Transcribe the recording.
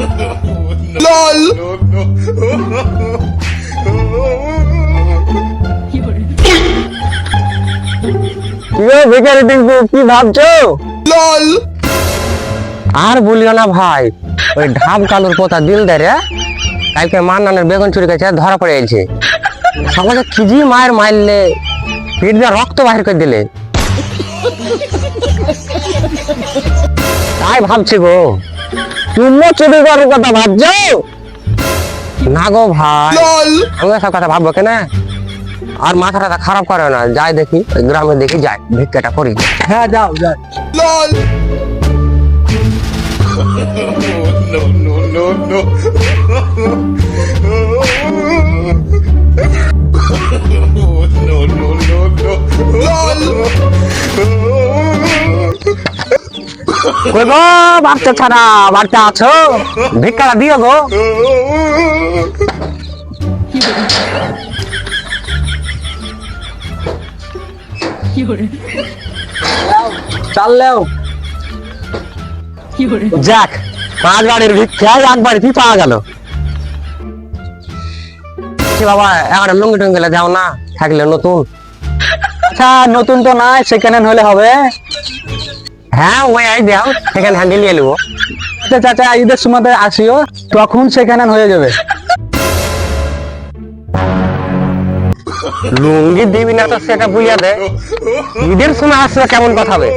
LOL ভিখারি টিঙ্কু কি ভাবছো? LOL আর বলিও না ভাই, ওই ঢাব কালুর পোতা দিল দে রে কালকে মান্নানের বেগুন চুরি গেছে, ধরা পড়ে গেছে। আমাকে কি জি মায়ের মারলে, পিঠ দিয়ে রক্ত বাহির করে দিলে। তাই ভাবছি গো, তুমিও চুরি করার কথা ভাবছো? না গো ভাই, LOL আমি সব কথা ভাববো কেন? আর মাথাটা খারাপ করে না, যাই দেখি ওই গ্রামে দেখি, যাই ভিক্ষাটা করি। হ্যাঁ যাও যাও। LOL no no no no no no no no LOL কই গো বাচ্চা ছাড়া, বাচ্চা আছো? ভিক্ষাটা দিও গো। চাললেও যাক, 5 বাড়ির ভিক্ষায় 1 বাড়িতে পাওয়া গেল। বাবা এখন লুঙ্গি টুঙ্গি যাও না, থাকলে নতুন। আচ্ছা নতুন তো নাই, সেকেন্ড হ্যান্ড হলে হবে। হ্যাঁ ওই আই দাও, সেখানে হ্যান্ডেল নিয়ে নেবো। আচ্ছা চাচা ঈদের সময় আসিও, তখন সেকেন্ড হ্যান্ড হয়ে যাবে। লুঙ্গি দিবি না তো সেটা বুঝিয়া দে, ঈদের সময় আসলে কেমন কথা হবে।